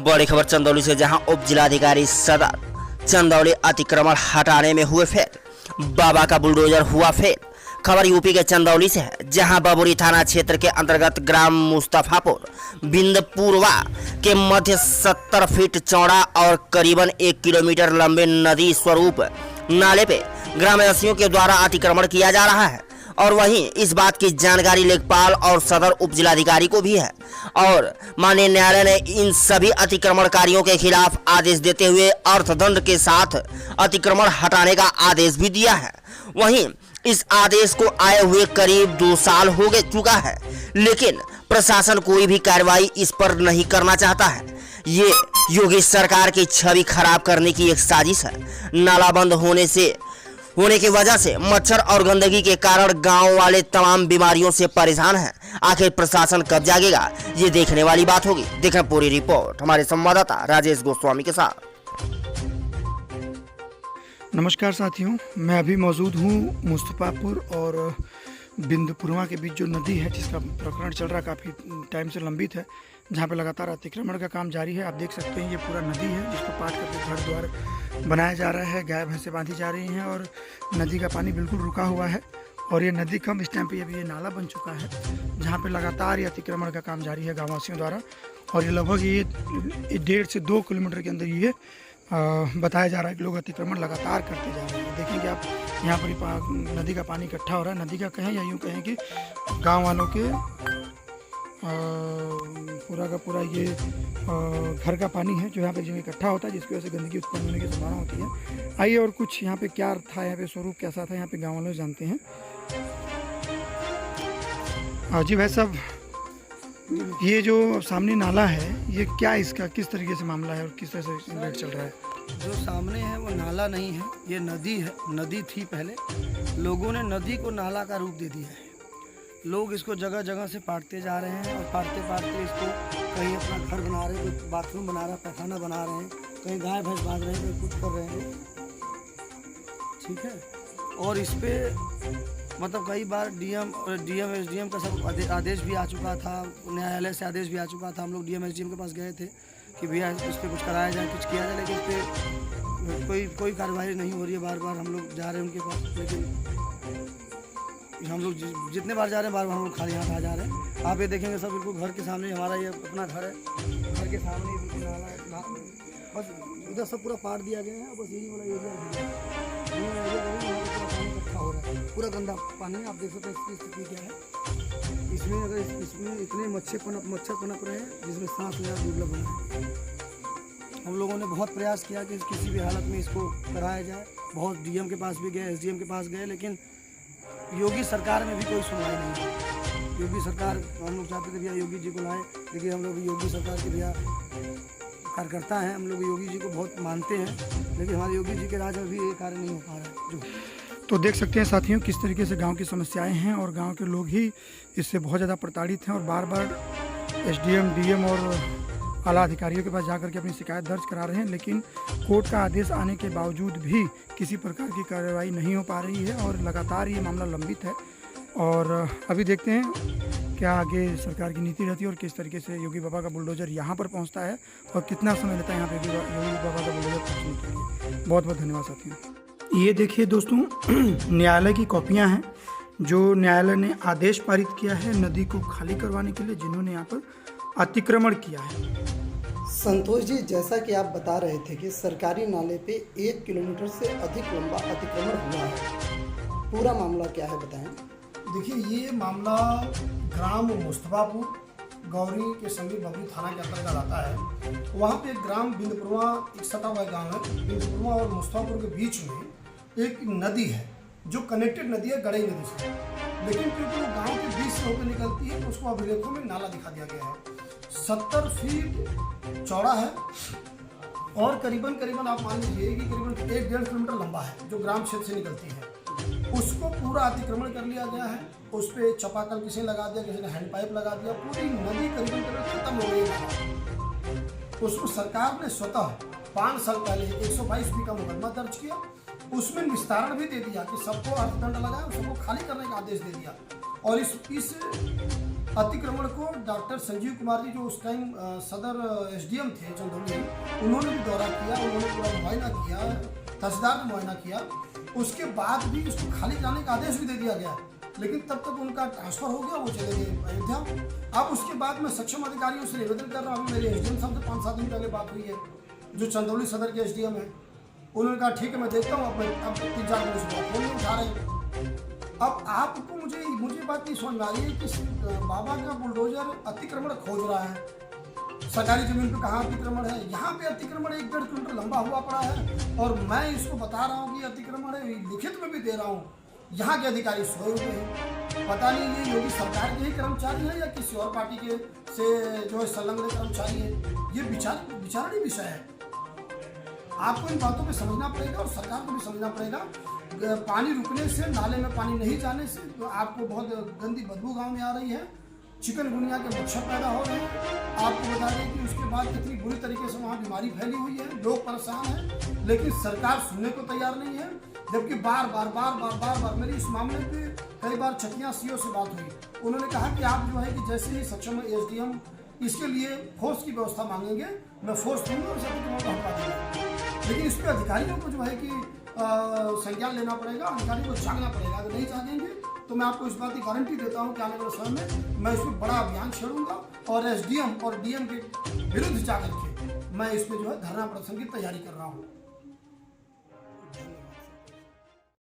बड़ी खबर चंदौली से, जहां उप जिलाधिकारी सदर चंदौली अतिक्रमण हटाने में हुए फेल, बाबा का बुलडोजर हुआ फेल। खबर यूपी के चंदौली से है, जहां बबुरी थाना क्षेत्र के अंतर्गत ग्राम मुस्तफापुर बिंदपुरवा के मध्य 70 फीट चौड़ा और करीबन 1 किलोमीटर लंबे नदी स्वरूप नाले पे ग्रामवासियों के द्वारा अतिक्रमण किया जा रहा है। और वहीं इस बात की जानकारी लेखपाल और सदर उप जिलाधिकारी को भी है और माननीय न्यायालय ने इन सभी अतिक्रमणकारियों के खिलाफ आदेश देते हुए अर्थदंड के साथ अतिक्रमण हटाने का आदेश भी दिया है। वहीं इस आदेश को आए हुए करीब 2 साल हो चुका है, लेकिन प्रशासन कोई भी कार्रवाई इस पर नहीं करना चाहता है। ये योगी सरकार की छवि खराब करने की एक साजिश है। नाला बंद होने की वजह से मच्छर और गंदगी के कारण गांव वाले तमाम बीमारियों से परेशान हैं। आखिर प्रशासन कब जागेगा, ये देखने वाली बात होगी। देखें पूरी रिपोर्ट हमारे संवाददाता राजेश गोस्वामी के साथ। नमस्कार साथियों, मैं अभी मौजूद हूँ मुस्तफापुर और बिंदपुरवा के बीच जो नदी है, जिसका प्रकरण चल रहा काफ़ी टाइम से लंबित है, जहाँ पे लगातार अतिक्रमण का काम जारी है। आप देख सकते हैं ये पूरा नदी है जिसको पाट करके घर द्वार बनाया जा रहा है, गाय भैंसें बांधी जा रही हैं और नदी का पानी बिल्कुल रुका हुआ है। और ये नदी कम इस टाइम पे अभी ये नाला बन चुका है, जहाँ पे लगातार ये अतिक्रमण का काम जारी है गाँववासियों द्वारा। और ये लगभग ये 1.5 से 2 किलोमीटर के अंदर ये बताया जा रहा है कि लोग अतिक्रमण लगातार करते जा रहे हैं। देखेंगे आप यहाँ पर नदी का पानी इकट्ठा हो रहा है। नदी का कहें या यूँ कहें कि गांव वालों के पूरा का पूरा ये घर का पानी है जो यहाँ पे जो इकट्ठा होता है, जिसकी वजह से गंदगी उत्पन्न होने की संभावना होती है। आइए और कुछ यहाँ पे क्या था, यहाँ पे स्वरूप कैसा था, यहाँ पे गाँव वाले जानते हैं। जी भाई साहब, ये जो सामने नाला है, ये क्या इसका किस तरीके से मामला है और किस तरह से लेट चल रहा है? जो सामने है वो नाला नहीं है, ये नदी है। नदी थी पहले, लोगों ने नदी को नाला का रूप दे दिया है। लोग इसको जगह जगह से पाटते जा रहे हैं और पाटते इसको कहीं अपना घर बना रहे हैं, कोई बाथरूम बना रहा है, पैखाना बना रहे हैं, कहीं गाय भैंस बांध रहे हैं, कहीं कुछ कर रहे हैं। ठीक है। और इस पर मतलब कई बार डीएम एसडीएम का सब आदेश भी आ चुका था, न्यायालय से आदेश भी आ चुका था। हम लोग डीएम एसडीएम के पास गए थे कि भैया इस पर कुछ कराया जाए, कुछ किया जाए, लेकिन इस पर कोई कार्रवाई नहीं हो रही है। बार बार हम लोग जा रहे हैं उनके पास, लेकिन हम लोग जितने बार जा रहे हैं बार बार हम लोग खाली हाथ आ जा रहे हैं। आप ये देखेंगे सब बिल्कुल घर के सामने, हमारा ये अपना घर है, घर के सामने नाला बस इधर सब पूरा पाट दिया गया है। बस यही वाला एरिया इकट्ठा हो रहा है, पूरा गंदा पानी है। आप देख सकते हैं इसकी स्थिति क्या है। इसमें अगर इसमें इतने मच्छर पनप रहे हैं जिसमें सांस लेना दुर्लभ होना है। हम लोगों ने बहुत प्रयास किया कि किसी भी हालत में इसको कराया जाए। बहुत डीएम के पास भी गए, एसडीएम के पास गए, लेकिन योगी सरकार में भी कोई सुनवाई नहीं है। योगी सरकार, हम लोग चाहते थे भैया योगी जी को लाए, लेकिन हम लोग योगी सरकार के भैया कार्यकर्ता हैं, हम लोग योगी जी को बहुत मानते हैं, लेकिन हमारे योगी जी के राज में भी ये कार्य नहीं हो पा रहा है। तो देख सकते हैं साथियों किस तरीके से गांव की समस्याएं हैं और गांव के लोग ही इससे बहुत ज़्यादा प्रताड़ित हैं और बार बार एसडीएम, डीएम और आला अधिकारियों के पास जाकर के अपनी शिकायत दर्ज करा रहे हैं, लेकिन कोर्ट का आदेश आने के बावजूद भी किसी प्रकार की कार्रवाई नहीं हो पा रही है और लगातार ये मामला लंबित है। और अभी देखते हैं क्या आगे सरकार की नीति रहती है और किस तरीके से योगी बाबा का बुलडोजर यहाँ पर पहुँचता है और कितना समय लेता है यहाँ पे योगी बाबा का बुलडोजर पहुँचने के लिए। बहुत बहुत धन्यवाद साथियों। ये देखिए दोस्तों, न्यायालय की कॉपियाँ हैं जो न्यायालय ने आदेश पारित किया है नदी को खाली करवाने के लिए, जिन्होंने यहाँ पर अतिक्रमण किया है। संतोष जी, जैसा कि आप बता रहे थे कि सरकारी नाले पे 1 किलोमीटर से अधिक लंबा अतिक्रमण हुआ है, पूरा मामला क्या है बताएं। देखिए, ये मामला ग्राम मुस्तफापुर गौरी के समीप बबुरी थाना के अंतर्गत आता है। वहाँ पे ग्राम बिंदपुरवा एक सटा हुआ गाँव है। बिंदपुरवा और मुस्तफापुर के बीच में एक नदी है जो कनेक्टेड नदी है गड़ई नदी से, लेकिन क्योंकि वो गाँव के बीच से होकर निकलती है तो उसको अभिलेखों में नाला दिखा दिया गया है। 70 फीट चौड़ा है और करीबन आप मान लीजिए कि करीबन 1.5 किलोमीटर लंबा है, जो ग्राम क्षेत्र से निकलती है। उसको पूरा अतिक्रमण कर लिया गया है। उस पर चापाकल किसी ने लगा दिया, किसी ने हैंड पाइप लगा दिया, पूरी नदी करीबन खत्म हो गई है। उसको सरकार ने स्वतः 5 साल पहले 122 का मुकदमा दर्ज किया, उसमें निस्तारण भी दे दिया कि सबको अर्थदंड लगाया, सबको खाली करने का आदेश दे दिया। और इस अतिक्रमण को डॉक्टर संजीव कुमार जी जो उस टाइम सदर एसडीएम थे चंदौली, उन्होंने भी दौरा किया, उन्होंने पूरा मुआयना किया, तहसीलदार ने मुआयना किया। उसके बाद भी उसको खाली कराने का आदेश भी दे दिया गया, लेकिन तब तक उनका ट्रांसफर हो गया, वो चले गए अयोध्या। अब उसके बाद मैं सक्षम अधिकारियों से निवेदन कर रहा हूँ, मेरे एसडीएम साहब से 5-7 दिन पहले बात हुई है, जो चंदौली सदर के एसडीएम है। उन्होंने कहा ठीक है मैं देखता हूँ, अब 3-4 दिन से फोन नहीं उठा रहे। अब आपको मुझे बात नहीं समझ में आ रही है कि बाबा का बुलडोजर अतिक्रमण खोज रहा है, सरकारी जमीन पे कहाँ अतिक्रमण है, यहाँ पे अतिक्रमण 1-1.5 किलोमीटर लंबा हुआ पड़ा है, और मैं इसको बता रहा हूँ कि अतिक्रमण है, लिखित में भी दे रहा हूँ। यहाँ के अधिकारी सोए हुए हैं, पता नहीं ये योगी सरकार के ही कर्मचारी है या किसी और पार्टी के से जो है संलग्न कर्मचारी है। ये विचारणीय विषय है। आपको इन बातों पे समझना पड़ेगा और सरकार को भी समझना पड़ेगा। पानी रुकने से, नाले में पानी नहीं जाने से तो आपको बहुत गंदी बदबू गांव में आ रही है, चिकनगुनिया के मच्छर पैदा हो रहे हैं। आपको बता दें कि उसके बाद कितनी बुरी तरीके से वहाँ बीमारी फैली हुई है, लोग परेशान हैं, लेकिन सरकार सुनने को तैयार नहीं है। जबकि बार बार मेरी इस मामले पे कई बार चकिया सीओ से बात हुई, उन्होंने कहा कि आप जो है कि जैसे ही सक्षम एसडीएम इसके लिए फोर्स की व्यवस्था मांगेंगे, मैं फोर्स दूंगा और सभी को हटा दूंगा। लेकिन इस पर अधिकारियों को जो है कि संज्ञान लेना पड़ेगा, अधिकारियों को जागना पड़ेगा। अगर नहीं जागेंगे तो मैं आपको इस बात की गारंटी देता हूँ कि आने वाले समय में मैं इसमें बड़ा अभियान छेड़ूंगा और एसडीएम और डीएम के विरुद्ध जाकर के मैं इसमें जो है धरना प्रदर्शन की तैयारी कर रहा हूँ।